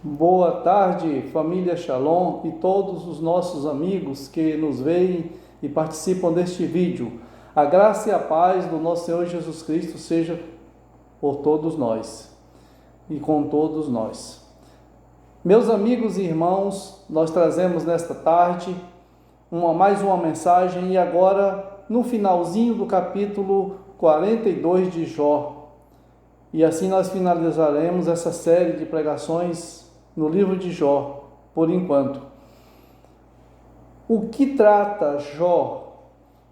Boa tarde, família Shalom e todos os nossos amigos que nos veem e participam deste vídeo. A graça e a paz do nosso Senhor Jesus Cristo seja por todos nós e com todos nós. Meus amigos e irmãos, nós trazemos nesta tarde mais uma mensagem e agora no finalzinho do capítulo 42 de Jó. E assim nós finalizaremos essa série de pregações no livro de Jó, por enquanto. O que trata Jó,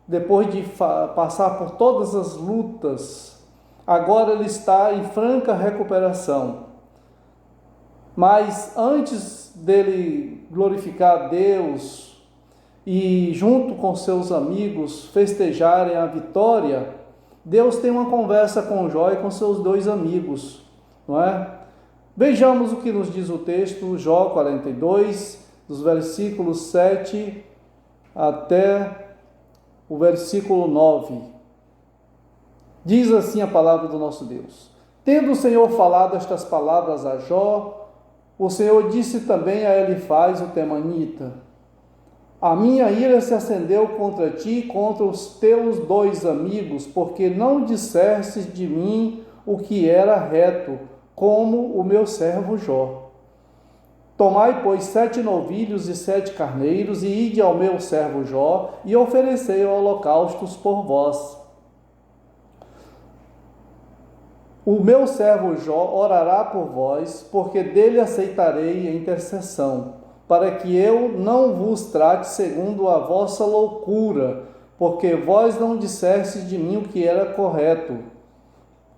depois de passar por todas as lutas, agora ele está em franca recuperação. Mas antes dele glorificar a Deus e junto com seus amigos festejarem a vitória, Deus tem uma conversa com Jó e com seus dois amigos, não é? Vejamos o que nos diz o texto, Jó 42, dos versículos 7 até o versículo 9. Diz assim a palavra do nosso Deus: Tendo o Senhor falado estas palavras a Jó, o Senhor disse também a Elifaz o temanita: A minha ira se acendeu contra ti e contra os teus dois amigos, porque não dissestes de mim o que era reto, como o meu servo Jó. Tomai, pois, 7 novilhos e 7 carneiros, e ide ao meu servo Jó, e oferecei holocaustos por vós. O meu servo Jó orará por vós, porque dele aceitarei a intercessão, para que eu não vos trate segundo a vossa loucura, porque vós não dissestes de mim o que era correto,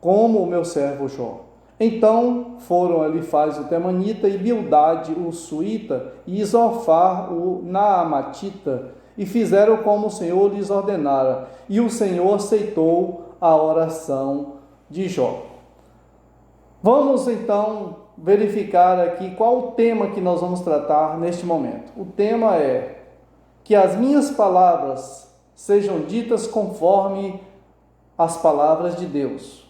como o meu servo Jó. Então foram Elifaz o temanita e Bildade o suíta e Zofar o naamatita, e fizeram como o Senhor lhes ordenara, e o Senhor aceitou a oração de Jó. Vamos então verificar aqui qual o tema que nós vamos tratar neste momento. O tema é que as minhas palavras sejam ditas conforme as palavras de Deus.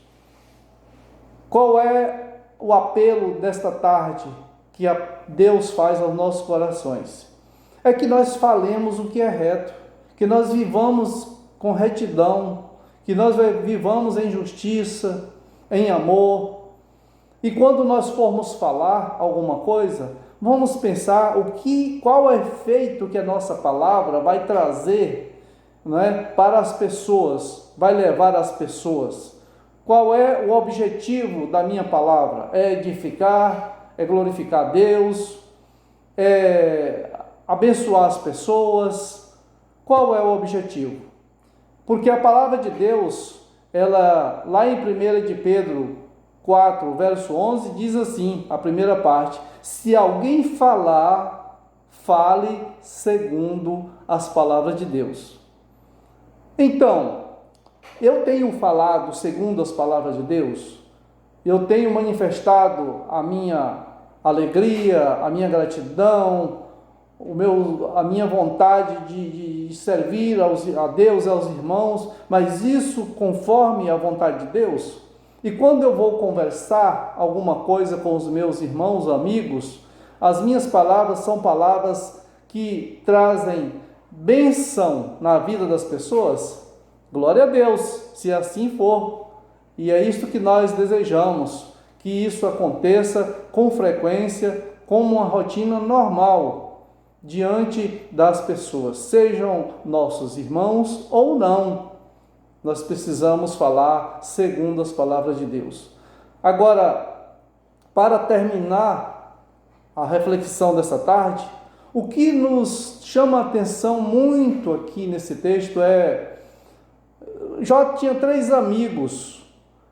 Qual é o apelo desta tarde que Deus faz aos nossos corações? É que nós falemos o que é reto, que nós vivamos com retidão, que nós vivamos em justiça, em amor. E quando nós formos falar alguma coisa, vamos pensar qual é o efeito que a nossa palavra vai trazer, não é, para as pessoas, vai levar às pessoas. Qual é o objetivo da minha palavra? É edificar, é glorificar a Deus, é abençoar as pessoas. Qual é o objetivo? Porque a palavra de Deus, ela lá em 1 de Pedro 4, verso 11, diz assim, a primeira parte: Se alguém falar, fale segundo as palavras de Deus. Então, eu tenho falado segundo as palavras de Deus? Eu tenho manifestado a minha alegria, a minha gratidão, a minha vontade de servir a Deus e aos irmãos, mas isso conforme a vontade de Deus? E quando eu vou conversar alguma coisa com os meus irmãos, amigos, as minhas palavras são palavras que trazem bênção na vida das pessoas? Glória a Deus, se assim for. E é isto que nós desejamos, que isso aconteça com frequência, como uma rotina normal, diante das pessoas, sejam nossos irmãos ou não. Nós precisamos falar segundo as palavras de Deus. Agora, para terminar a reflexão dessa tarde, o que nos chama a atenção muito aqui nesse texto é: Jó tinha 3 amigos,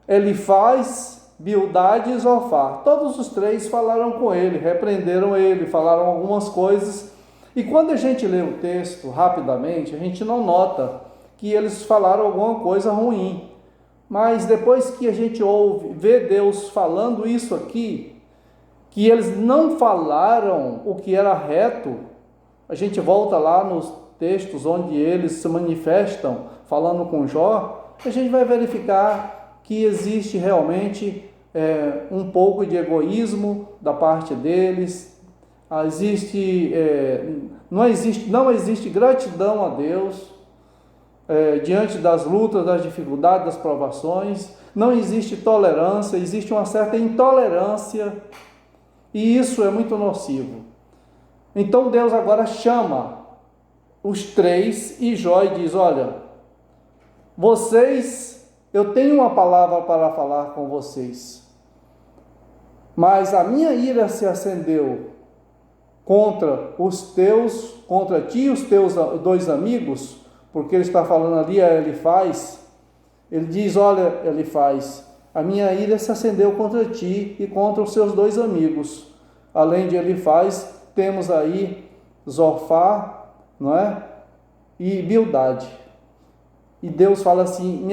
Elifaz, Bildade e Zofar. Todos os 3 falaram com ele, repreenderam ele, falaram algumas coisas. E quando a gente lê o texto rapidamente, a gente não nota que eles falaram alguma coisa ruim. Mas depois que a gente vê Deus falando isso aqui, que eles não falaram o que era reto, a gente volta lá nos textos onde eles se manifestam falando com Jó, a gente vai verificar que existe realmente um pouco de egoísmo da parte deles, não existe gratidão a Deus diante das lutas, das dificuldades, das provações, não existe tolerância, existe uma certa intolerância, e isso é muito nocivo. Então Deus agora chama os três e Jó e diz: olha, eu tenho uma palavra para falar com vocês, mas a minha ira se acendeu contra ti e os teus dois amigos, porque ele está falando ali a Elifaz. Ele diz: olha, Elifaz, a minha ira se acendeu contra ti e contra os seus dois amigos. Além de Elifaz, temos aí Zofar, não é? E Bildade. E Deus fala assim: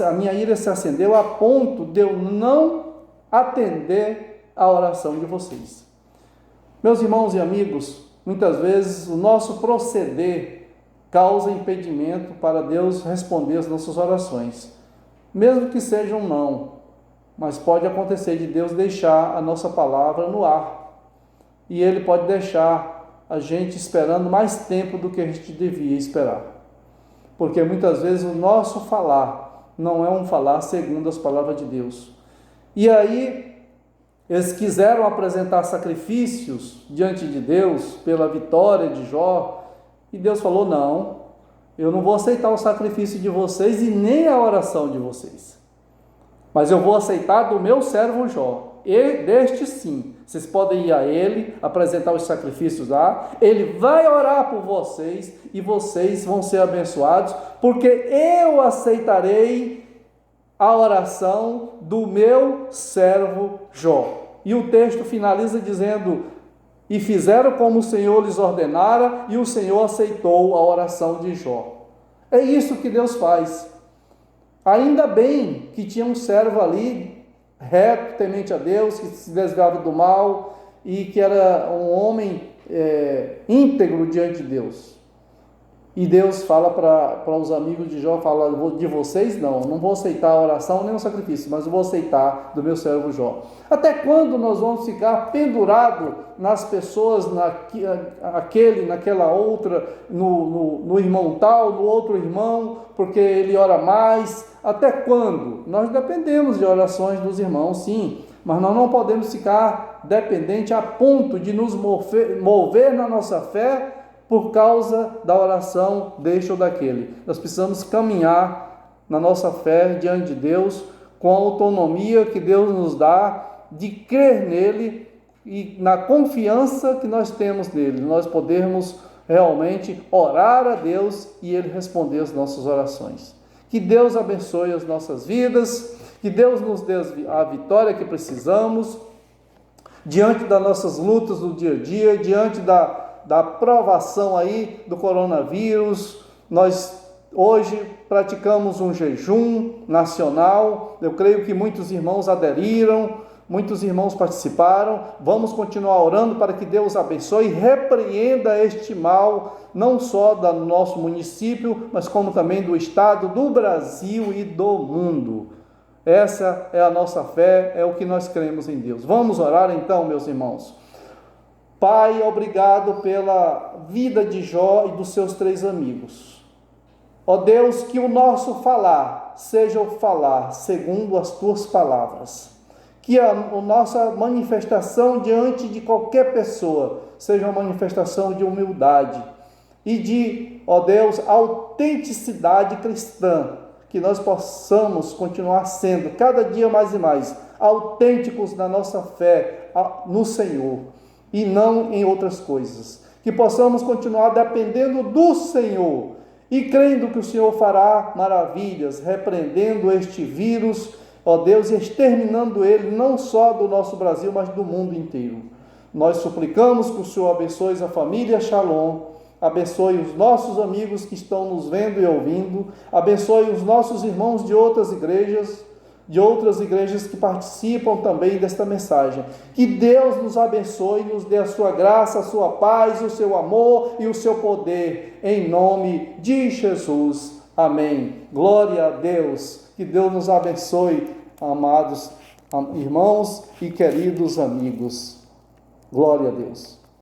a minha ira se acendeu a ponto de eu não atender a oração de vocês. Meus irmãos e amigos, muitas vezes o nosso proceder causa impedimento para Deus responder as nossas orações, mesmo que seja um não, mas pode acontecer de Deus deixar a nossa palavra no ar, e Ele pode deixar a gente esperando mais tempo do que a gente devia esperar, porque muitas vezes o nosso falar não é um falar segundo as palavras de Deus. E aí eles quiseram apresentar sacrifícios diante de Deus pela vitória de Jó, e Deus falou: não, eu não vou aceitar o sacrifício de vocês e nem a oração de vocês, mas eu vou aceitar do meu servo Jó, e deste sim, vocês podem ir a ele, apresentar os sacrifícios lá, ele vai orar por vocês, e vocês vão ser abençoados, porque eu aceitarei a oração do meu servo Jó. E o texto finaliza dizendo: e fizeram como o Senhor lhes ordenara, e o Senhor aceitou a oração de Jó. É isso que Deus faz. Ainda bem que tinha um servo ali, reto, temente a Deus, que se desviava do mal, e que era um homem íntegro diante de Deus. E Deus fala para os amigos de Jó, fala: de vocês não vou aceitar a oração nem o sacrifício, mas eu vou aceitar do meu servo Jó. Até quando nós vamos ficar pendurados nas pessoas, naquela outra, no irmão tal, no outro irmão, porque ele ora mais? Até quando? Nós dependemos de orações dos irmãos, sim, mas nós não podemos ficar dependentes a ponto de nos mover na nossa fé por causa da oração deste ou daquele. Nós precisamos caminhar na nossa fé diante de Deus, com a autonomia que Deus nos dá, de crer nele, e na confiança que nós temos nele, nós podemos realmente orar a Deus e ele responder as nossas orações. Que Deus abençoe as nossas vidas, que Deus nos dê a vitória que precisamos, diante das nossas lutas do dia a dia, diante da provação aí do coronavírus. Nós hoje praticamos um jejum nacional, eu creio que muitos irmãos aderiram, muitos irmãos participaram. Vamos continuar orando para que Deus abençoe e repreenda este mal, não só do nosso município, mas como também do estado, do Brasil e do mundo. Essa é a nossa fé, é o que nós cremos em Deus. Vamos orar então, meus irmãos. Pai, obrigado pela vida de Jó e dos seus três amigos. Ó Deus, que o nosso falar seja o falar segundo as tuas palavras. Que a nossa manifestação diante de qualquer pessoa seja uma manifestação de humildade e de, ó Deus, autenticidade cristã. Que nós possamos continuar sendo cada dia mais e mais autênticos na nossa fé no Senhor e não em outras coisas. Que possamos continuar dependendo do Senhor e crendo que o Senhor fará maravilhas, repreendendo este vírus, ó Deus, e exterminando ele não só do nosso Brasil, mas do mundo inteiro. Nós suplicamos que o Senhor abençoe a família Shalom, abençoe os nossos amigos que estão nos vendo e ouvindo, abençoe os nossos irmãos de outras igrejas que participam também desta mensagem. Que Deus nos abençoe, nos dê a sua graça, a sua paz, o seu amor e o seu poder, em nome de Jesus. Amém. Glória a Deus. Que Deus nos abençoe, amados irmãos e queridos amigos. Glória a Deus.